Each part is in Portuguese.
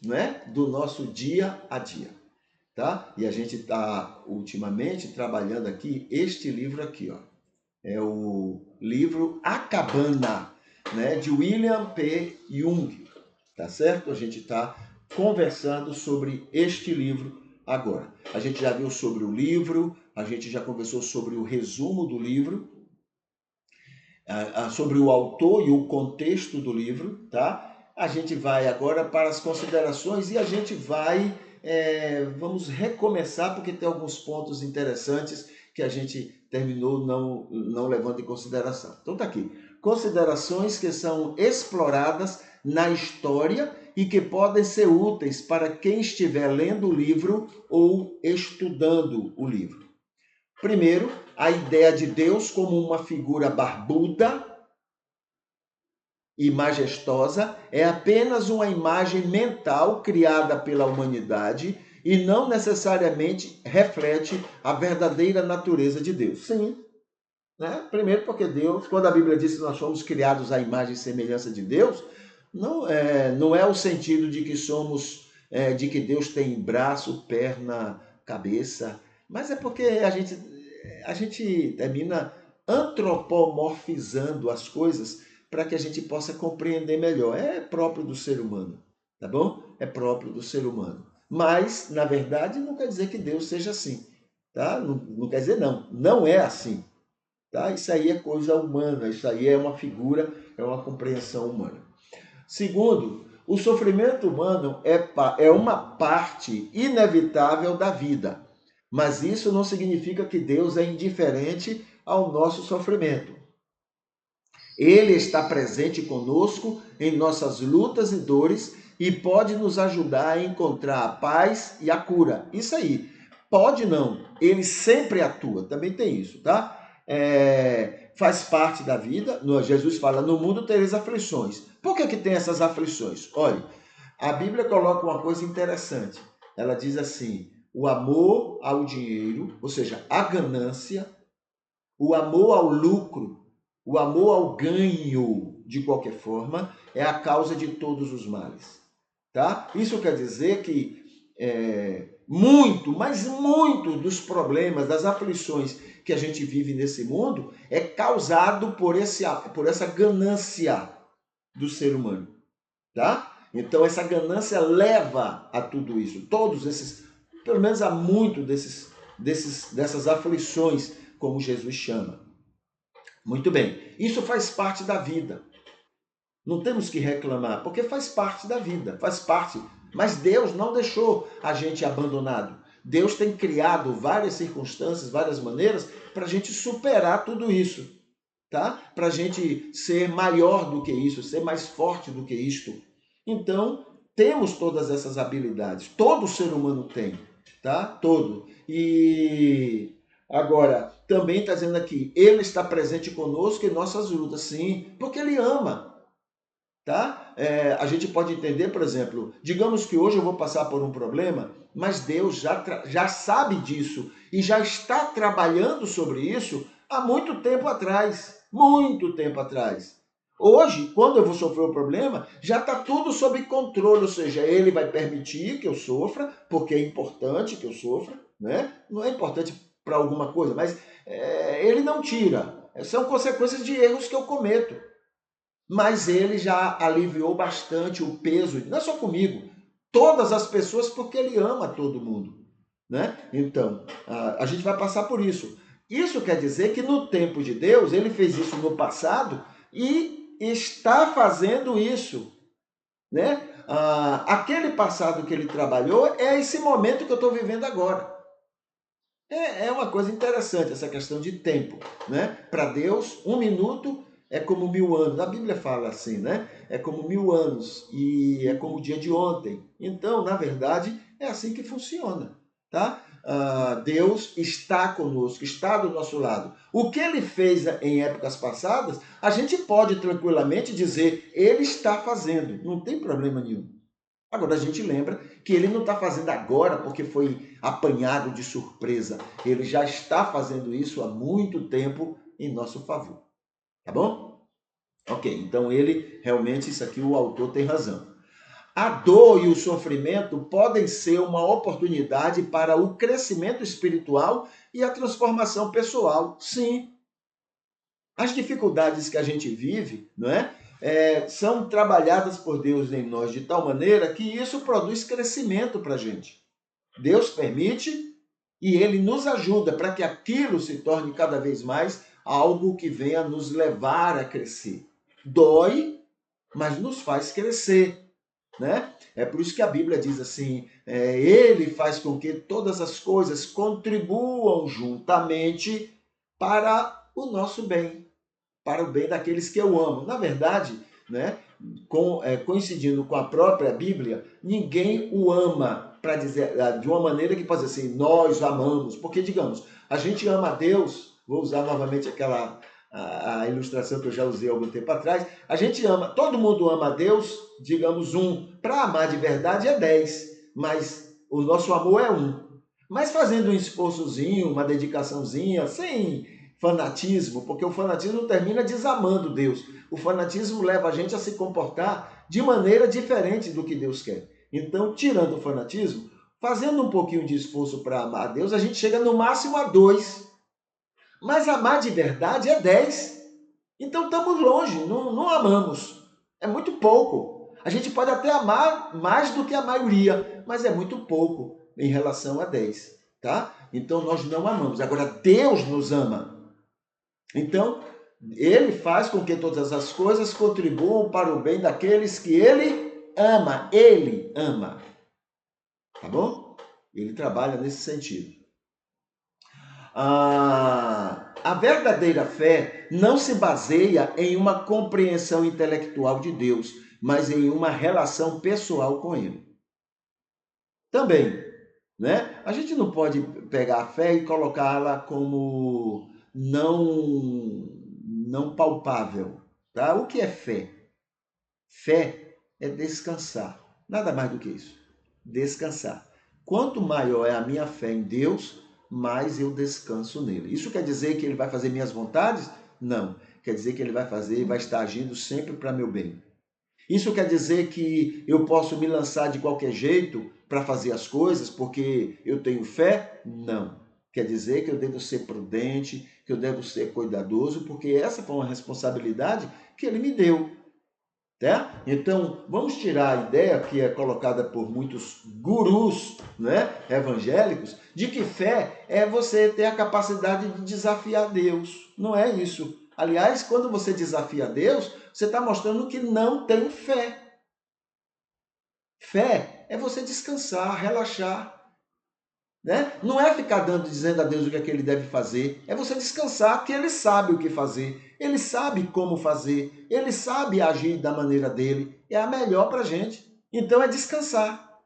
né, do nosso dia a dia, tá? E a gente está ultimamente trabalhando aqui este livro aqui, ó. É o livro A Cabana, né, de William P. Young, tá certo? A gente está conversando sobre este livro agora. A gente já viu sobre o livro, a gente já conversou sobre o resumo do livro, sobre o autor e o contexto do livro, tá? A gente vai agora para as considerações e a gente vai, vamos recomeçar porque tem alguns pontos interessantes que a gente terminou não levando em consideração. Então tá aqui, considerações que são exploradas na história e que podem ser úteis para quem estiver lendo o livro ou estudando o livro. Primeiro, a ideia de Deus como uma figura barbuda e majestosa é apenas uma imagem mental criada pela humanidade e não necessariamente reflete a verdadeira natureza de Deus. Sim, né? Primeiro porque Deus, quando a Bíblia diz que nós somos criados à imagem e semelhança de Deus, não é o sentido de que somos, de que Deus tem braço, perna, cabeça, mas é porque a gente termina antropomorfizando as coisas para que a gente possa compreender melhor. É próprio do ser humano, tá bom? É próprio do ser humano. Mas, na verdade, não quer dizer que Deus seja assim, tá? Não quer dizer não é assim, tá? Isso aí é coisa humana, isso aí é uma figura, é uma compreensão humana. Segundo, o sofrimento humano é uma parte inevitável da vida, mas isso não significa que Deus é indiferente ao nosso sofrimento. Ele está presente conosco em nossas lutas e dores e pode nos ajudar a encontrar a paz e a cura. Isso aí. Pode não, ele sempre atua, também tem isso, tá? Faz parte da vida. Jesus fala, no mundo tereis aflições. Por que tem essas aflições? Olha, a Bíblia coloca uma coisa interessante. Ela diz assim, o amor ao dinheiro, ou seja, a ganância, o amor ao lucro, o amor ao ganho, de qualquer forma, é a causa de todos os males. Tá? Isso quer dizer que muito, mas muito dos problemas, das aflições que a gente vive nesse mundo é causado por essa ganância do ser humano. Tá? Então essa ganância leva a tudo isso. Todos esses, pelo menos há muito dessas aflições, como Jesus chama. Muito bem, isso faz parte da vida. Não temos que reclamar, porque faz parte da vida, faz parte. Mas Deus não deixou a gente abandonado. Deus tem criado várias circunstâncias, várias maneiras para a gente superar tudo isso, tá? Para a gente ser maior do que isso, ser mais forte do que isto. Então, temos todas essas habilidades. Todo ser humano tem, tá? Todo. E agora, também está dizendo aqui, ele está presente conosco em nossas lutas, sim, porque ele ama. Tá? A gente pode entender, por exemplo, digamos que hoje eu vou passar por um problema, mas Deus já sabe disso e já está trabalhando sobre isso há muito tempo atrás. Muito tempo atrás. Hoje, quando eu vou sofrer um problema, já está tudo sob controle, ou seja, ele vai permitir que eu sofra, porque é importante que eu sofra, né? Não é importante para alguma coisa, mas ele não tira. São consequências de erros que eu cometo. Mas ele já aliviou bastante o peso, não é só comigo, todas as pessoas, porque ele ama todo mundo, né? Então, a gente vai passar por isso. Isso quer dizer que no tempo de Deus, ele fez isso no passado e está fazendo isso, né? Aquele passado que ele trabalhou é esse momento que eu estou vivendo agora. É uma coisa interessante essa questão de tempo, né? Para Deus, 1 minuto é como 1000 anos. A Bíblia fala assim, né? É como 1000 anos e é como o dia de ontem. Então, na verdade, é assim que funciona, tá? Deus está conosco, está do nosso lado. O que ele fez em épocas passadas, a gente pode tranquilamente dizer, ele está fazendo, não tem problema nenhum. Agora a gente lembra que ele não está fazendo agora porque foi apanhado de surpresa. Ele já está fazendo isso há muito tempo em nosso favor. Tá bom? Ok, então ele realmente, isso aqui o autor tem razão. A dor e o sofrimento podem ser uma oportunidade para o crescimento espiritual e a transformação pessoal. Sim, as dificuldades que a gente vive, não é? São trabalhadas por Deus em nós de tal maneira que isso produz crescimento para a gente. Deus permite e Ele nos ajuda para que aquilo se torne cada vez mais algo que venha nos levar a crescer. Dói, mas nos faz crescer. Né? É por isso que a Bíblia diz assim: Ele faz com que todas as coisas contribuam juntamente para o nosso bem, para o bem daqueles que eu amo. Na verdade, né, coincidindo com a própria Bíblia, ninguém o ama para dizer de uma maneira que pode dizer assim, nós amamos, porque digamos, a gente ama a Deus, vou usar novamente a ilustração que eu já usei há algum tempo atrás, a gente ama, todo mundo ama a Deus, digamos para amar de verdade é 10, mas o nosso amor é um. Mas fazendo um esforçozinho, uma dedicaçãozinha, sem fanatismo, porque o fanatismo termina desamando Deus. O fanatismo leva a gente a se comportar de maneira diferente do que Deus quer. Então, tirando o fanatismo, fazendo um pouquinho de esforço para amar a Deus, a gente chega no máximo a 2. Mas amar de verdade é 10. Então estamos longe, não amamos. É muito pouco. A gente pode até amar mais do que a maioria, mas é muito pouco em relação a 10. Tá? Então nós não amamos. Agora, Deus nos ama. Então, Ele faz com que todas as coisas contribuam para o bem daqueles que Ele ama. Ele ama. Tá bom? Ele trabalha nesse sentido. A verdadeira fé não se baseia em uma compreensão intelectual de Deus, mas em uma relação pessoal com Ele. Também, né? A gente não pode pegar a fé e colocá-la como não palpável, tá? O que é fé? Fé é descansar, nada mais do que isso. Descansar. Quanto maior é a minha fé em Deus, mais eu descanso nele. Isso quer dizer que ele vai fazer minhas vontades? Não. Quer dizer que ele vai fazer e vai estar agindo sempre para meu bem. Isso quer dizer que eu posso me lançar de qualquer jeito para fazer as coisas porque eu tenho fé? Não. Quer dizer que eu devo ser prudente, que eu devo ser cuidadoso, porque essa foi uma responsabilidade que ele me deu. Tá? Então, vamos tirar a ideia que é colocada por muitos gurus, né, evangélicos, de que fé é você ter a capacidade de desafiar Deus. Não é isso. Aliás, quando você desafia Deus, você está mostrando que não tem fé. Fé é você descansar, relaxar. Né? Não é ficar dizendo a Deus o que é que ele deve fazer, é você descansar que ele sabe o que fazer, ele sabe como fazer, ele sabe agir da maneira dele, é a melhor para a gente. Então é descansar.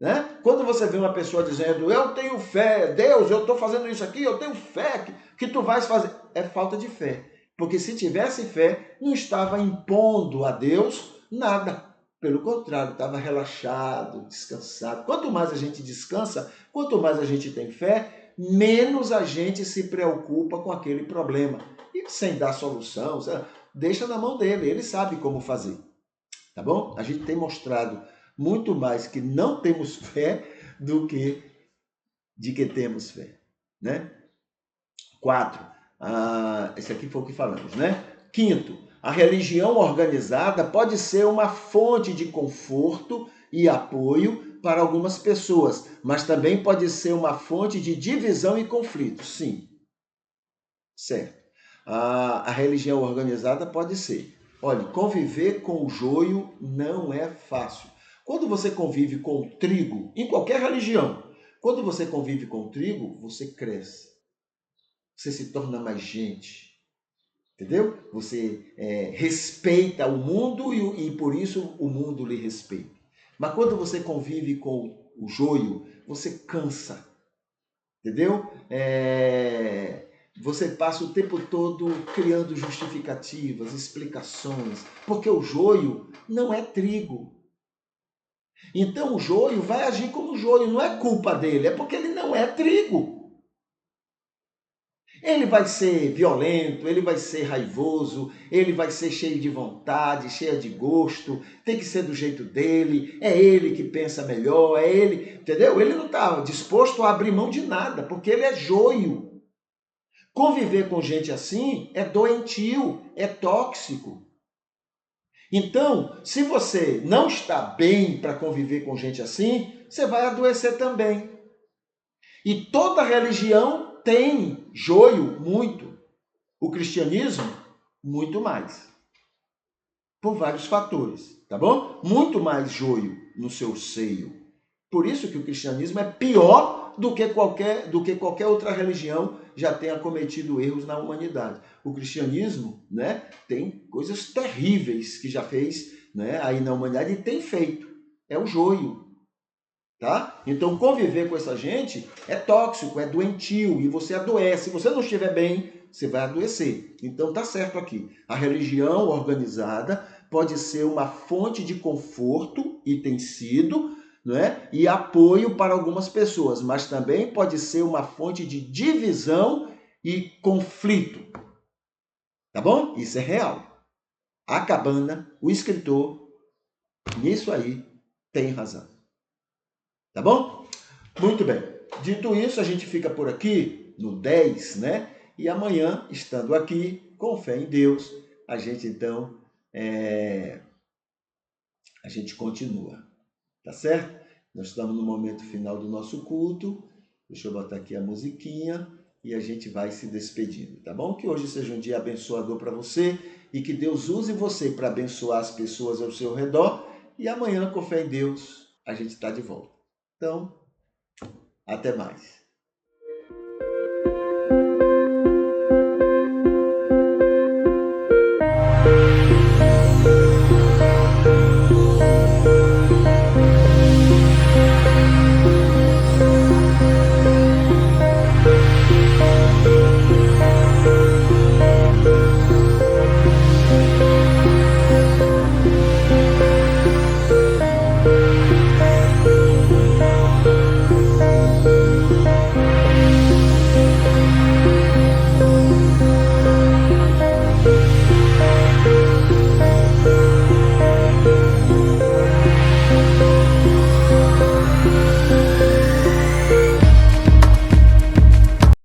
Né? Quando você vê uma pessoa dizendo, eu tenho fé, Deus, eu estou fazendo isso aqui, eu tenho fé que tu vais fazer, é falta de fé. Porque se tivesse fé, não estava impondo a Deus nada. Pelo contrário, estava relaxado, descansado. Quanto mais a gente descansa, quanto mais a gente tem fé, menos a gente se preocupa com aquele problema. E sem dar solução, deixa na mão dele, ele sabe como fazer. Tá bom? A gente tem mostrado muito mais que não temos fé do que de que temos fé. Né? 4. Esse aqui foi o que falamos, né? 5. A religião organizada pode ser uma fonte de conforto e apoio para algumas pessoas, mas também pode ser uma fonte de divisão e conflito. Sim. Certo. A religião organizada pode ser. Olha, conviver com o joio não é fácil. Quando você convive com o trigo, em qualquer religião, quando você convive com o trigo, você cresce. Você se torna mais gente. Entendeu? Você respeita o mundo e por isso o mundo lhe respeita. Mas quando você convive com o joio, você cansa. Entendeu? Você passa o tempo todo criando justificativas, explicações, porque o joio não é trigo. Então o joio vai agir como joio, não é culpa dele, é porque ele não é trigo. Ele vai ser violento, ele vai ser raivoso, ele vai ser cheio de vontade, cheio de gosto, tem que ser do jeito dele, é ele que pensa melhor, é ele, entendeu? Ele não está disposto a abrir mão de nada, porque ele é joio. Conviver com gente assim é doentio, é tóxico. Então, se você não está bem para conviver com gente assim, você vai adoecer também. E toda religião tem joio muito. O cristianismo, muito mais. Por vários fatores, tá bom? Muito mais joio no seu seio. Por isso que o cristianismo é pior do que qualquer outra religião já tenha cometido erros na humanidade. O cristianismo, né, tem coisas terríveis que já fez, né, aí na humanidade e tem feito. É o joio, tá? Então conviver com essa gente é tóxico, é doentio e você adoece. Se você não estiver bem, você vai adoecer. Então tá certo aqui. A religião organizada pode ser uma fonte de conforto e tem sido, né? E apoio para algumas pessoas, mas também pode ser uma fonte de divisão e conflito. Tá bom? Isso é real. A Cabana, o escritor, nisso aí tem razão. Tá bom? Muito bem. Dito isso, a gente fica por aqui no 10, né? E amanhã, estando aqui, com fé em Deus, a gente então a gente continua, tá certo? Nós estamos no momento final do nosso culto. Deixa eu botar aqui a musiquinha e a gente vai se despedindo, tá bom? Que hoje seja um dia abençoador para você e que Deus use você para abençoar as pessoas ao seu redor. E amanhã, com fé em Deus, a gente está de volta. Então, até mais.